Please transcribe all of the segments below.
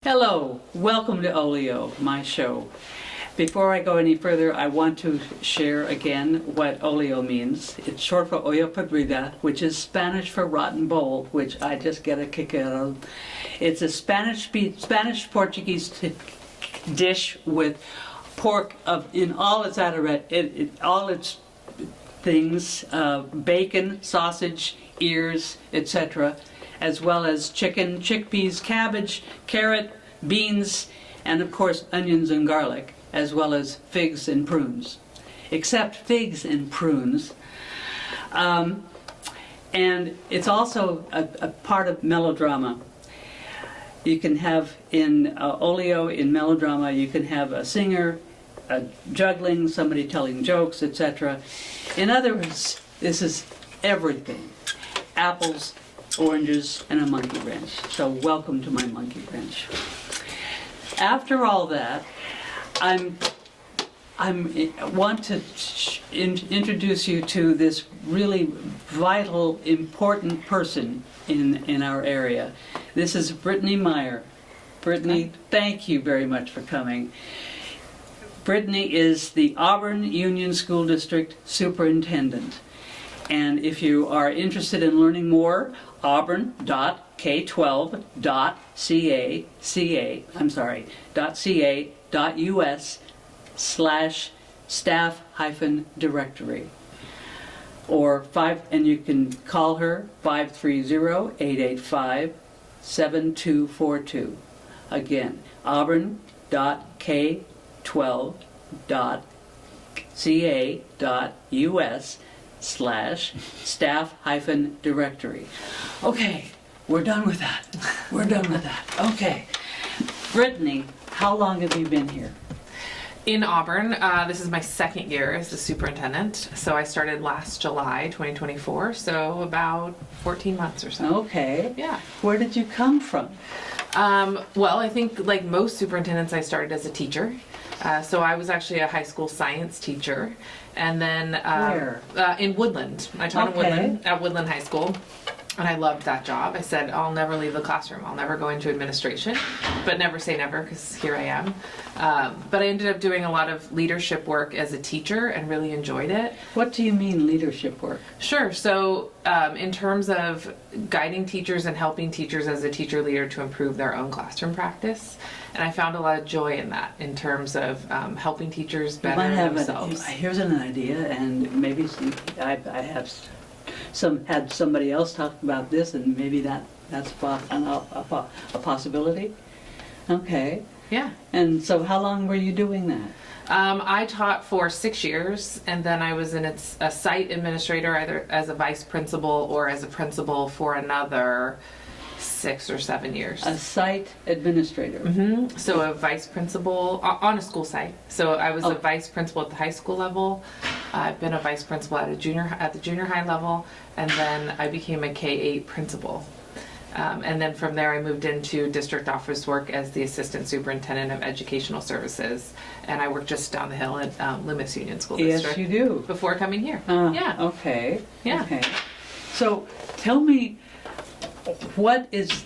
Hello, welcome to Olio, my show. Before I go any further, I want to share again what Olio means. It's short for olla podrida, which is Spanish for rotten bowl, which I just get a kick out of. It's a Spanish-Portuguese dish with pork in all its all its things, bacon, sausage, ears, etc., as well as chicken, chickpeas, cabbage, carrot, beans, and of course onions and garlic, as well as figs and prunes. Except figs and prunes. And it's also a part of melodrama. You can have in Olio, in melodrama, you can have a singer, juggling, somebody telling jokes, etc. In other words, this is everything. Apples, oranges, and a monkey wrench. So welcome to my monkey wrench. After all that, I want to introduce you to this really vital, important person in our area. This is Brittaney Meyer. Brittaney, thank you very much for coming. Brittaney is the Auburn Union School District Superintendent. And if you are interested in learning more, auburn.ca.us/staff-directory. And you can call her 530-885-7242. Again, auburn.k12.ca.us/staff-directory. Okay, we're done with that. We're done with that. Okay. Brittaney, how long have you been here? In Auburn, this is my second year as the superintendent. So I started last July 2024, so about 14 months or so. Okay. Yeah. Where did you come from? Well, I think like most superintendents, I started as a teacher. So I was actually a high school science teacher. And then Where? In Woodland. I taught in Woodland at Woodland High School. And I loved that job. I said, I'll never leave the classroom. I'll never go into administration, but never say never, because here I am. But I ended up doing a lot of leadership work as a teacher and really enjoyed it. What do you mean leadership work? Sure. So in terms of guiding teachers and helping teachers as a teacher leader to improve their own classroom practice. And I found a lot of joy in that in terms of helping teachers better themselves. Here's an idea, and maybe I have had somebody else talk about this, and maybe that's a possibility. Okay. Yeah. And so how long were you doing that? I taught for 6 years, and then I was a site administrator, either as a vice principal or as a principal for another 6 or 7 years. A site administrator. Mm-hmm. So a vice principal on a school site. So I was a vice principal at the high school level. I've been a vice principal at the junior high level, and then I became a K-8 principal. And then from there I moved into district office work as the assistant superintendent of educational services, and I worked just down the hill at Loomis Union School District. Yes, you do. Before coming here. Yeah. Okay. Yeah. Okay. So tell me, what is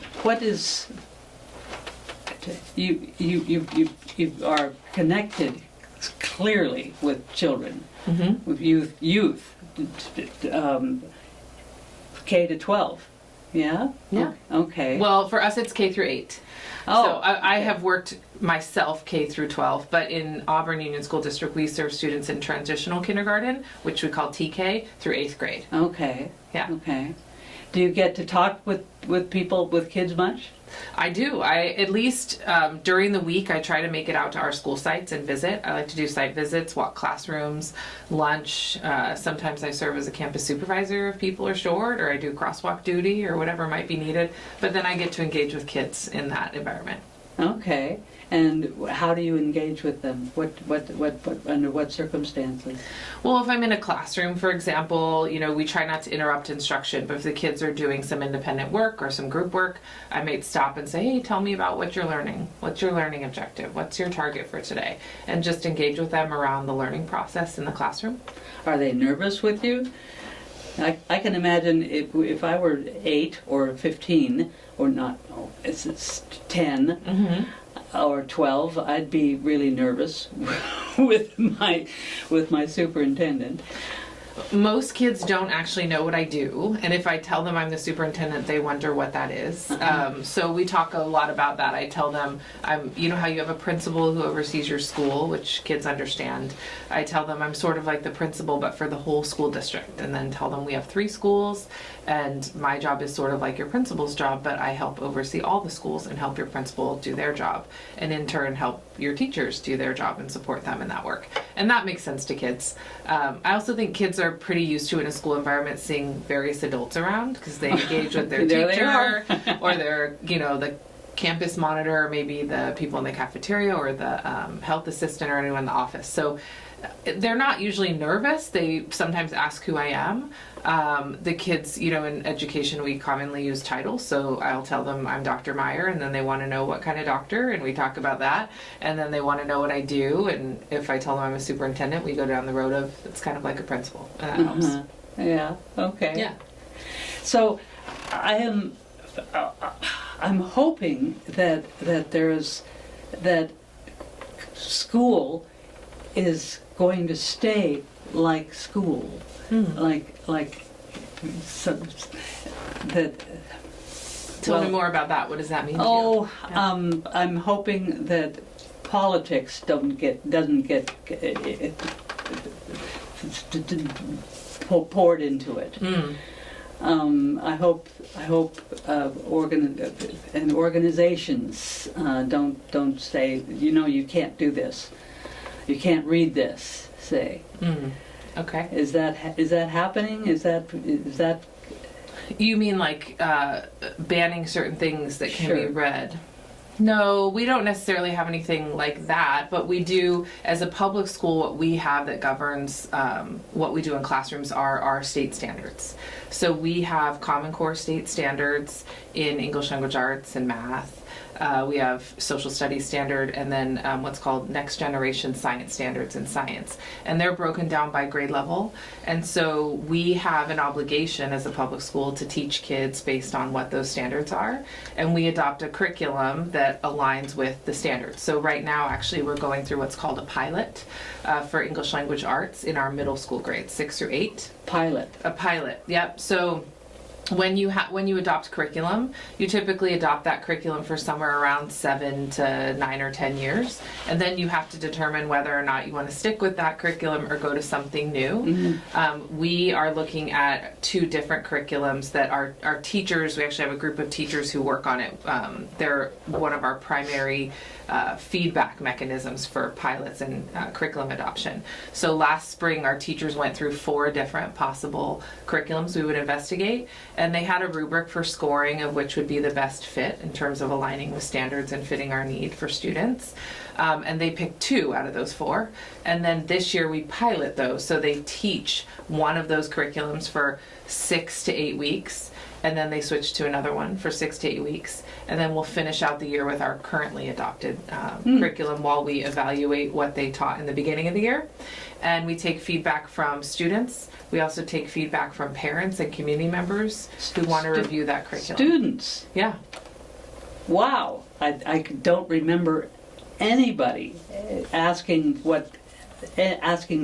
you are connected clearly with children, with youth, K to 12. Yeah? Yeah. Okay. Well, for us it's K through 8. Oh, so I have worked myself K through 12, but in Auburn Union School District we serve students in transitional kindergarten, which we call TK, through 8th grade. Okay. Yeah. Okay. Do you get to talk with people, with kids much? I do. At least during the week, I try to make it out to our school sites and visit. I like to do site visits, walk classrooms, lunch. Sometimes I serve as a campus supervisor if people are short, or I do crosswalk duty or whatever might be needed. But then I get to engage with kids in that environment. Okay. And how do you engage with them? What under what circumstances? Well, if I'm in a classroom, for example, we try not to interrupt instruction, but if the kids are doing some independent work or some group work, I might stop and say, hey, tell me about what you're learning. What's your learning objective? What's your target for today? And just engage with them around the learning process in the classroom. Are they nervous with you? I can imagine if I were 8 or 15, or not, oh, it's 10 or 12, I'd be really nervous with my superintendent. Most kids don't actually know what I do, and if I tell them I'm the superintendent, they wonder what that is. So we talk a lot about that. I tell them, you know how you have a principal who oversees your school, which kids understand. I tell them I'm sort of like the principal, but for the whole school district, and then tell them we have 3 schools, and my job is sort of like your principal's job, but I help oversee all the schools and help your principal do their job, and in turn help your teachers do their job and support them in that work. And that makes sense to kids. I also think kids are pretty used to, in a school environment, seeing various adults around because they engage with their teacher or their, the campus monitor, maybe the people in the cafeteria or the health assistant or anyone in the office. So they're not usually nervous. They sometimes ask who I am. The kids, in education, we commonly use titles. So I'll tell them I'm Dr. Meyer, and then they want to know what kind of doctor, and we talk about that. And then they want to know what I do. And if I tell them I'm a superintendent, we go down the road of it's kind of like a principal, and that helps. Yeah. Okay. Yeah. So I'm hoping that school is going to stay like school, that. Tell me more about that. What does that mean to you? Oh, I'm hoping that politics doesn't get poured into it. I hope organizations don't say, you can't do this, you can't read this. Say. Okay. Is that happening? Is that? You mean like banning certain things that can be Sure. read? No, we don't necessarily have anything like that, but we do, as a public school, what we have that governs what we do in classrooms are our state standards. So we have Common Core state standards in English language arts and math. We have social studies standard, and then what's called next generation science standards in science. And they're broken down by grade level. And so we have an obligation as a public school to teach kids based on what those standards are. And we adopt a curriculum that aligns with the standards. So right now, actually, we're going through what's called a pilot for English language arts in our middle school grades, 6 through 8. Pilot. A pilot, yep. So when you adopt curriculum, you typically adopt that curriculum for somewhere around 7 to 9 or 10 years, and then you have to determine whether or not you want to stick with that curriculum or go to something new. We are looking at 2 different curriculums that our teachers, we actually have a group of teachers who work on it. They're one of our primary feedback mechanisms for pilots and curriculum adoption. So last spring, our teachers went through 4 different possible curriculums we would investigate, and they had a rubric for scoring of which would be the best fit in terms of aligning with standards and fitting our need for students. And they picked 2 out of those 4. And then this year we pilot those. So they teach one of those curriculums for 6 to 8 weeks. And then they switch to another one for 6 to 8 weeks. And then we'll finish out the year with our currently adopted curriculum while we evaluate what they taught in the beginning of the year. And we take feedback from students. We also take feedback from parents and community members who want to review that curriculum. Students. Yeah. Wow. I don't remember anybody asking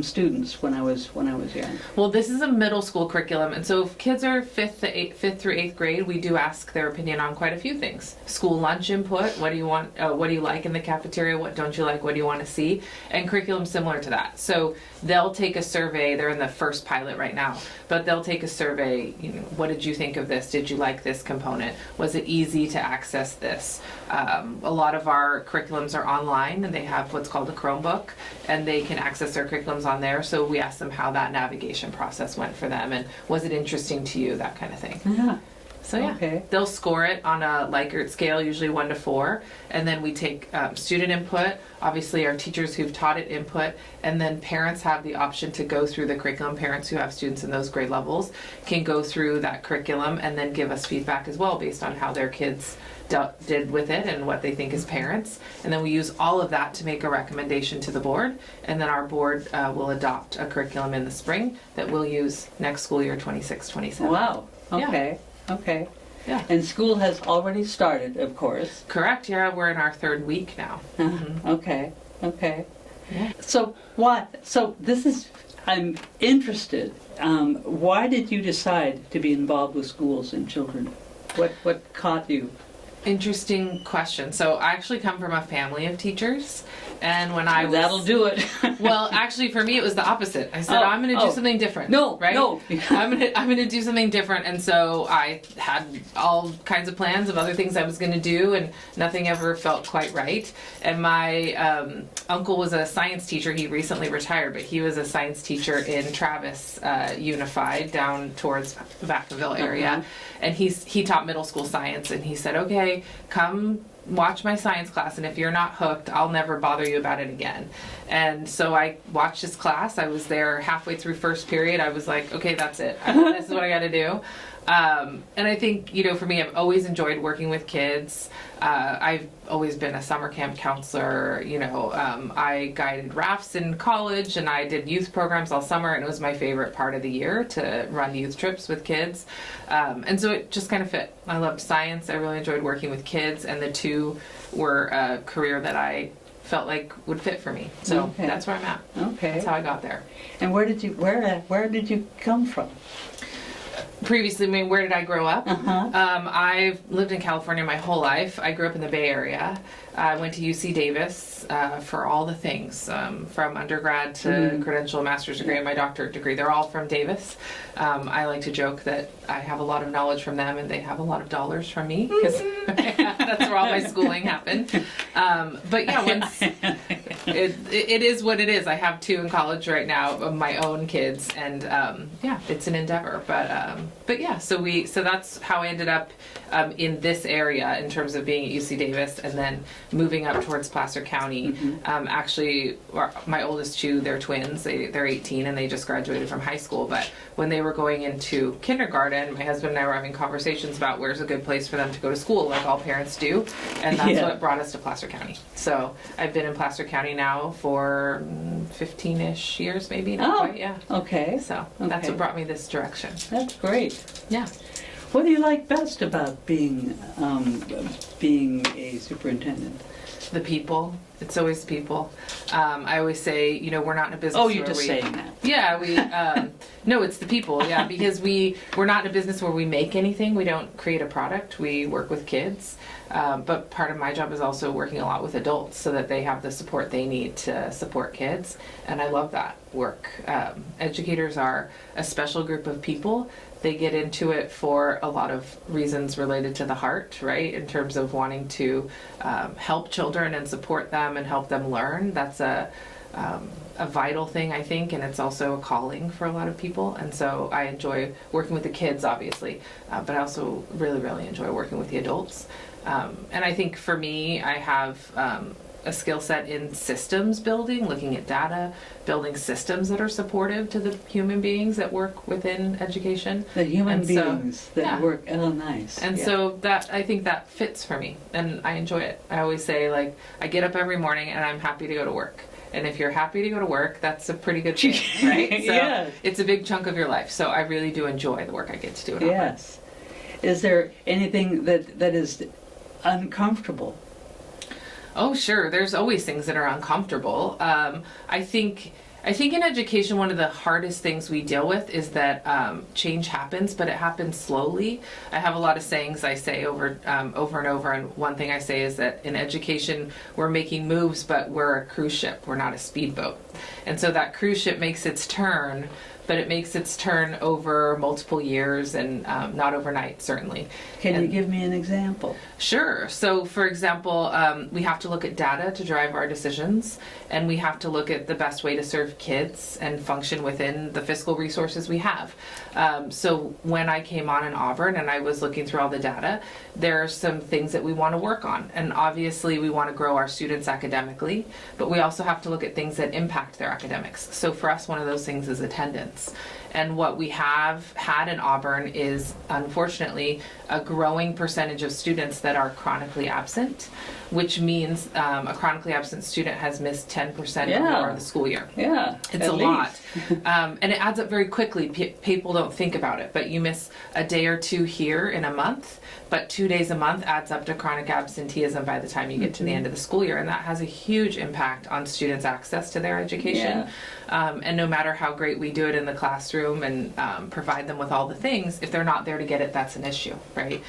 students when I was young. Well, this is a middle school curriculum, and so if kids are 5th through 8th grade, we do ask their opinion on quite a few things. School lunch input, what do you want, what do you like in the cafeteria, what don't you like, what do you want to see, and curriculum similar to that. So they'll take a survey, they're in the first pilot right now, but they'll take a survey, what did you think of this, did you like this component, was it easy to access this? A lot of our curriculums are online, and they have what's called a Chromebook, and they can access their curriculums on there, so we ask them how that navigation process went for them, and was it interesting to you, that kind of thing. Yeah. So yeah, Okay. they'll score it on a Likert scale, usually 1 to 4, and then we take student input, obviously our teachers who've taught it input, and then parents have the option to go through the curriculum. Parents who have students in those grade levels can go through that curriculum and then give us feedback as well based on how their kids did with it and what they think as parents. And then we use all of that to make a recommendation to the board. And then our board will adopt a curriculum in the spring that we'll use next school year 26-27. Wow, Yeah. okay, okay. Yeah. And school has already started, of course. Correct, yeah, we're in our 3rd week now. Okay, okay. Yeah. So this is, I'm interested. Why did you decide to be involved with schools and children? What caught you? Interesting question. So I actually come from a family of teachers, and when I was... That'll do it. Well, actually, for me, it was the opposite. I said, Oh, I'm going to do oh. something different. No, right? no. I'm gonna do something different, and so I had all kinds of plans of other things I was going to do, and nothing ever felt quite right. And my uncle was a science teacher. He recently retired, but he was a science teacher in Travis Unified down towards Vacaville area, and he taught middle school science. And he said, "Okay, come watch my science class, and if you're not hooked, I'll never bother you about it again." And so I watched his class. I was there halfway through first period. I was like, okay, that's it. This is what I got to do. And I think, for me, I've always enjoyed working with kids. I've always been a summer camp counselor. I guided rafts in college, and I did youth programs all summer, and it was my favorite part of the year to run youth trips with kids. And so it just kind of fit. I loved science. I really enjoyed working with kids, and the two were a career that I felt like would fit for me. So that's where I'm at. Okay. That's how I got there. And where did you come from? Previously, where did I grow up? Uh-huh. I've lived in California my whole life. I grew up in the Bay Area. I went to UC Davis for all the things, from undergrad to credential, master's degree, and my doctorate degree. They're all from Davis. I like to joke that I have a lot of knowledge from them, and they have a lot of dollars from me, because that's where all my schooling happened. But yeah, once it is what it is. I have 2 in college right now of my own kids, and it's an endeavor. But yeah, so that's how I ended up in this area in terms of being at UC Davis, and then moving up towards Placer County. Actually, my oldest 2, they're twins. They're 18 and they just graduated from high school. But when they were going into kindergarten, my husband and I were having conversations about where's a good place for them to go to school, like all parents do, and that's what brought us to Placer County. So I've been in Placer County now for 15-ish years, maybe, not quite, yeah. Okay. So that's what brought me this direction. That's great. Yeah. What do you like best about being a superintendent? The people. It's always people. I always say, we're not in a business. Oh, you're just saying that. Yeah, we. No, it's the people. Yeah, because we're not in a business where we make anything. We don't create a product. We work with kids. But part of my job is also working a lot with adults so that they have the support they need to support kids. And I love that work. Educators are a special group of people. They get into it for a lot of reasons related to the heart, right? In terms of wanting to help children and support them and help them learn. That's a vital thing, I think, and it's also a calling for a lot of people. And so I enjoy working with the kids, obviously, but I also really, really enjoy working with the adults. And I think for me, I have a skill set in systems building, looking at data, building systems that are supportive to the human beings that work within education. The human beings that work. Oh, nice. And so I think that fits for me, and I enjoy it. I always say, I get up every morning and I'm happy to go to work. And if you're happy to go to work, that's a pretty good thing, right? So it's a big chunk of your life. So I really do enjoy the work I get to do at Auburn. Yes. Is there anything that is uncomfortable? Oh, sure. There's always things that are uncomfortable. I think in education, one of the hardest things we deal with is that change happens, but it happens slowly. I have a lot of sayings I say over and over, and one thing I say is that in education, we're making moves, but we're a cruise ship. We're not a speedboat. And so that cruise ship makes its turn, but it makes its turn over multiple years and not overnight, certainly. Can you give me an example? Sure. So, for example, we have to look at data to drive our decisions, and we have to look at the best way to serve kids and function within the fiscal resources we have. So when I came on in Auburn and I was looking through all the data, there are some things that we want to work on. And obviously we want to grow our students academically, but we also have to look at things that impact their academics. So for us, one of those things is attendance. And what we have had in Auburn is, unfortunately, a growing percentage of students that are chronically absent, which means a chronically absent student has missed 10% or more of the school year. Yeah, it's a lot. And it adds up very quickly. People don't think about it, but you miss a day or two here in a month, but 2 days a month adds up to chronic absenteeism by the time you get to the end of the school year, and that has a huge impact on students' access to their education. And no matter how great we do it in the classroom and provide them with all the things, if they're not there to get it, that's an issue, right?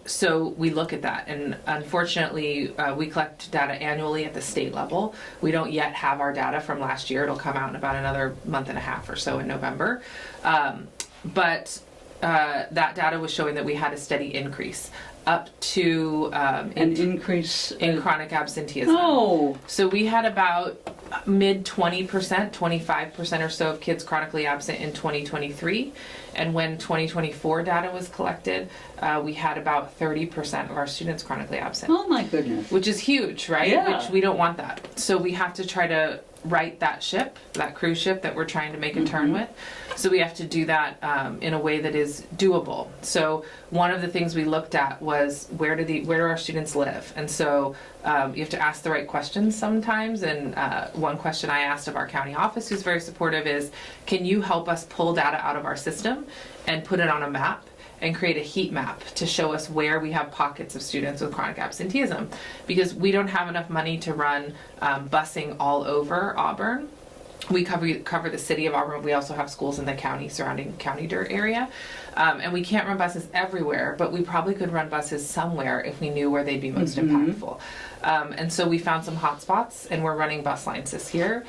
So we look at that, and unfortunately, we collect data annually at the state level. We don't yet have our data from last year. It'll come out in about another month and a half or so in November. But that data was showing that we had a steady increase up to an increase in chronic absenteeism. Oh, so we had about mid 20%, 25% or so of kids chronically absent in 2023, and when 2024 data was collected, we had about 30% of our students chronically absent. oh my goodness. Which is huge, right? Yeah. Which we don't want that. So we have to try to right that ship, that cruise ship that we're trying to make a turn with. So we have to do that in a way that is doable. So one of the things we looked at was where do our students live? And so you have to ask the right questions sometimes. And one question I asked of our county office, who's very supportive, is can you help us pull data out of our system and put it on a map and create a heat map to show us where we have pockets of students with chronic absenteeism, because we don't have enough money to run busing all over Auburn. We cover the city of Auburn. We also have schools in the county, surrounding county dirt area. And we can't run buses everywhere, but we probably could run buses somewhere if we knew where they'd be most impactful. And so we found some hot spots, and we're running bus lines this year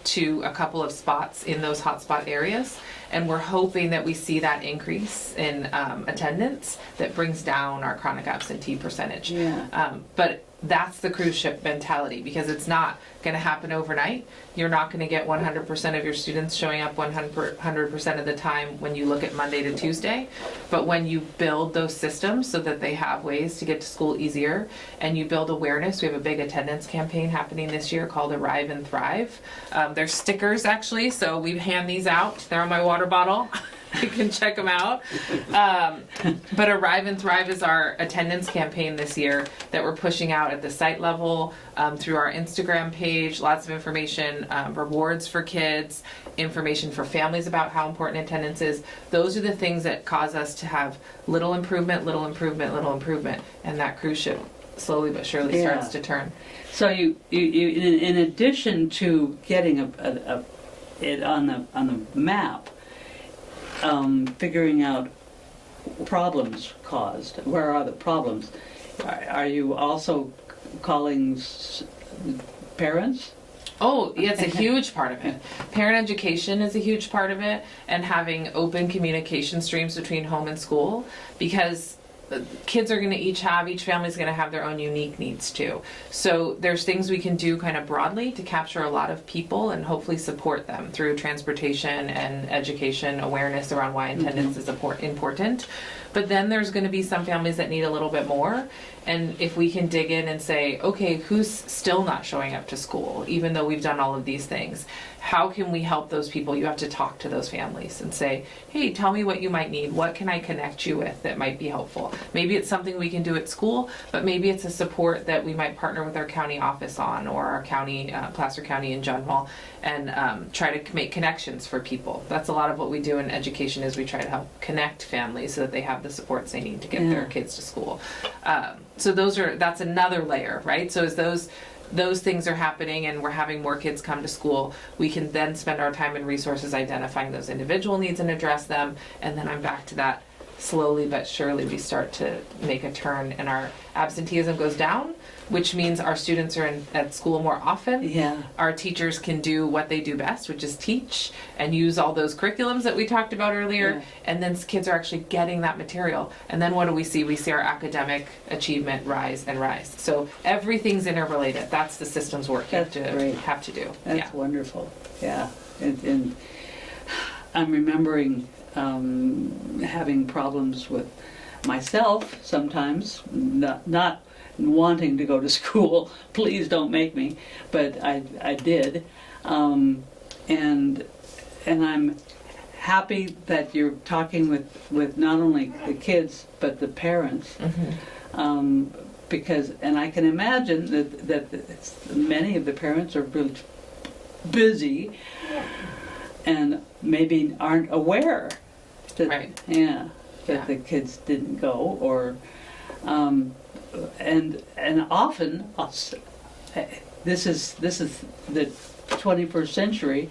to a couple of spots in those hotspot areas. And we're hoping that we see that increase in attendance that brings down our chronic absentee percentage. But that's the cruise ship mentality, because it's not going to happen overnight. You're not going to get 100% of your students showing up 100% of the time when you look at Monday to Tuesday. But when you build those systems so that they have ways to get to school easier, and you build awareness, we have a big attendance campaign happening this year called Arrive and Thrive. There's stickers, actually, so we hand these out. They're on my water bottle. You can check them out. But Arrive and Thrive is our attendance campaign this year that we're pushing out at the site level, through our Instagram page. Lots of information, rewards for kids, information for families about how important attendance is. Those are the things that cause us to have little improvement, and that cruise ship slowly but surely starts to turn. So you in addition to getting it on the map, figuring out problems caused. Where are the problems? Are you also calling parents? Oh, yeah, it's a huge part of it. Parent education is a huge part of it, and having open communication streams between home and school, because kids are going to each family's going to have their own unique needs too. So there's things we can do kind of broadly to capture a lot of people and hopefully support them through transportation and education awareness around why attendance is important. But then there's going to be some families that need a little bit more. And if we can dig in and say, okay, who's still not showing up to school, even though we've done all of these things? How can we help those people? You have to talk to those families and say, hey, tell me what you might need. What can I connect you with that might be helpful? Maybe it's something we can do at school, but maybe it's a support that we might partner with our county office on, or our county, Placer County in general, and try to make connections for people. That's a lot of what we do in education, is we try to help connect families so that they have the supports they need to get their kids to school. So that's another layer, right? So as those things are happening and we're having more kids come to school, we can then spend our time and resources identifying those individual needs and address them. And then I'm back to that, slowly but surely we start to make a turn and our absenteeism goes down, which means our students are at school more often. Yeah. Our teachers can do what they do best, which is teach and use all those curriculums that we talked about earlier. Yeah. And then kids are actually getting that material. And then what do we see? We see our academic achievement rise and rise. So everything's interrelated. That's the systems work you have to do. That's wonderful. Yeah. And I'm remembering having problems with myself sometimes, not wanting to go to school. Please don't make me, but I did, and I'm happy that you're talking with not only the kids but the parents, because, and I can imagine that many of the parents are really busy and maybe aren't aware that, Right. that the kids didn't go, or and often this is the 21st century.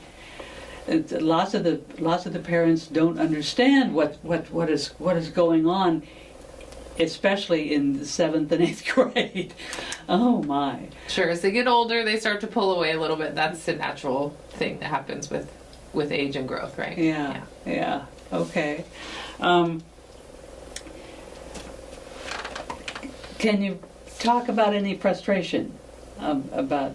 Lots of the parents don't understand what is going on, especially in the 7th and 8th grade. Oh my! Sure, as they get older, they start to pull away a little bit. That's a natural thing that happens with age and growth, right? Yeah. Okay. Can you talk about any frustration about?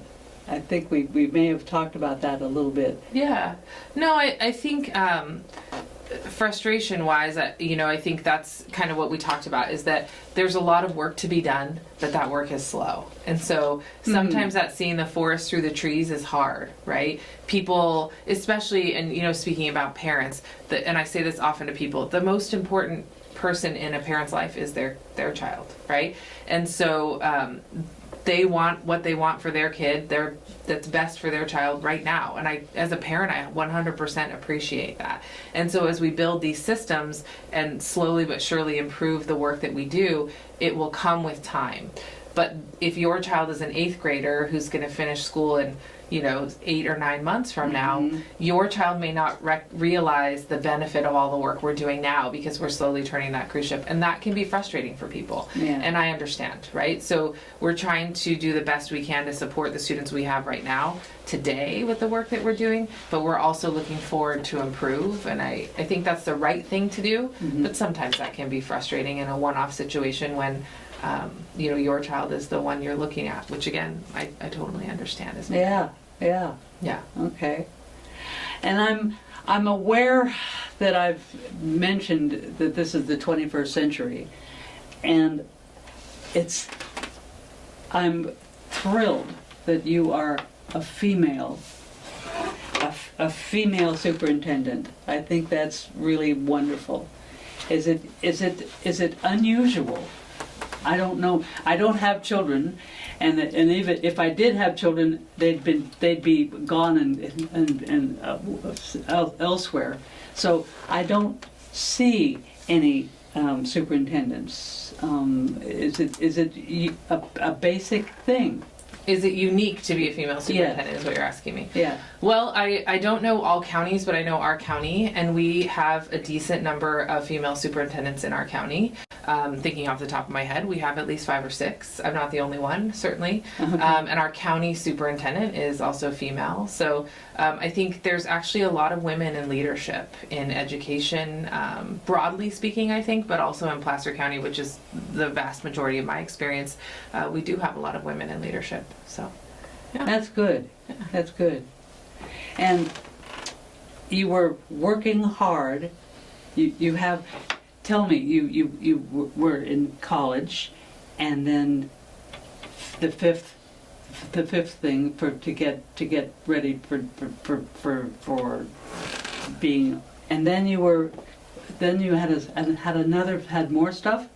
I think we may have talked about that a little bit. Yeah. No, I think frustration-wise, I think that's kind of what we talked about, is that there's a lot of work to be done, but that work is slow. And so sometimes that seeing the forest through the trees is hard, right? People, especially, and speaking about parents, and I say this often to people, the most important person in a parent's life is their child, right? And so they want what they want for their kid, that's best for their child right now. And as a parent, I 100% appreciate that. And so as we build these systems and slowly but surely improve the work that we do, it will come with time. But if your child is an 8th grader who's going to finish school in 8 or 9 months from now, your child may not realize the benefit of all the work we're doing now, because we're slowly turning that cruise ship, and that can be frustrating for people. And I understand, right? So we're trying to do the best we can to support the students we have right now today with the work that we're doing, but we're also looking forward to improve, and I think that's the right thing to do. But sometimes that can be frustrating in a one-off situation when your child is the one you're looking at, which again, I totally understand. Yeah. Okay. And I'm aware that I've mentioned that this is the 21st century, and I'm thrilled that you are a female superintendent. I think that's really wonderful. Is it unusual? I don't know. I don't have children, and even if I did have children, they'd be gone and elsewhere. So I don't see any superintendents. Is it a basic thing? Is it unique to be a female superintendent, is what you're asking me? Yeah. Well, I don't know all counties, but I know our county, and we have a decent number of female superintendents in our county. Thinking off the top of my head, we have at least 5 or 6. I'm not the only one, certainly. Okay. And our county superintendent is also female. So I think there's actually a lot of women in leadership in education, broadly speaking, I think, but also in Placer County, which is the vast majority of my experience. We do have a lot of women in leadership. So, yeah. That's good. Yeah. That's good. And you were working hard. You have. Tell me, you were in college, and then the fifth thing to get ready for being, and then you had more stuff.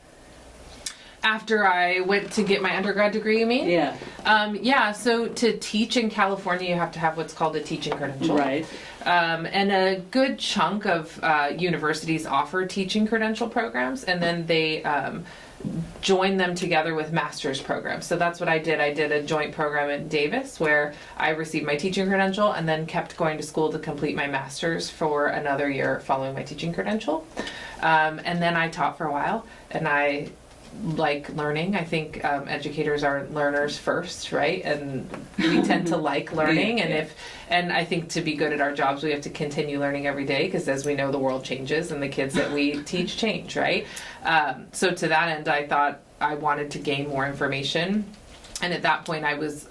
After I went to get my undergrad degree, you mean? Yeah. So to teach in California, you have to have what's called a teaching credential. Right. And a good chunk of universities offer teaching credential programs, and then they join them together with master's programs. So that's what I did. I did a joint program at Davis where I received my teaching credential and then kept going to school to complete my master's for another year following my teaching credential. And then I taught for a while, and I like learning. I think educators are learners first, right? And we tend to like learning. And I think to be good at our jobs, we have to continue learning every day, because as we know, the world changes and the kids that we teach change, right? So to that end, I thought I wanted to gain more information. And at that point, I was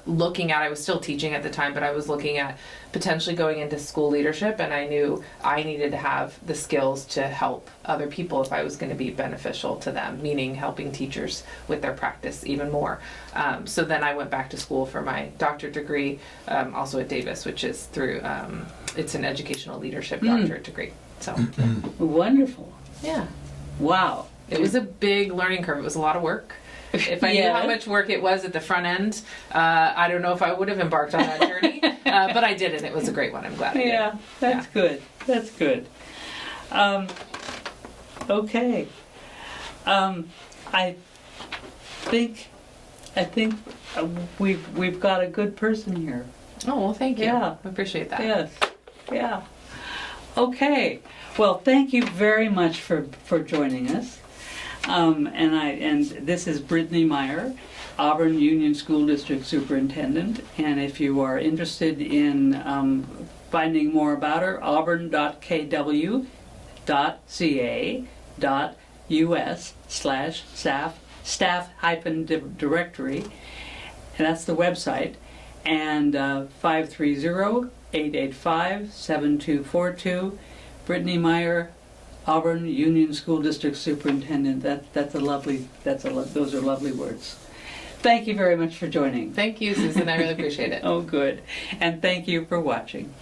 still teaching at the time, but I was looking at potentially going into school leadership, and I knew I needed to have the skills to help other people if I was going to be beneficial to them, meaning helping teachers with their practice even more. So then I went back to school for my doctorate degree, also at Davis, which is through, it's an educational leadership doctorate degree. So, Wonderful. yeah. Wow. It was a big learning curve. It was a lot of work. If I knew how much work it was at the front end, I don't know if I would have embarked on that journey. But I did, and it was a great one. I'm glad I did. Yeah, that's good. That's good. Okay. I think we've got a good person here. Oh, well, thank you. Yeah. I appreciate that. Yes. Yeah. Okay. Well, thank you very much for joining us. And this is Brittaney Meyer, Auburn Union School District Superintendent. And if you are interested in finding more about her, auburn.kw.ca.us/staff-directory. And that's the website. And 530-885-7242. Brittaney Meyer, Auburn Union School District Superintendent. Those are lovely words. Thank you very much for joining. Thank you, Susan. I really appreciate it. Oh, good. And thank you for watching.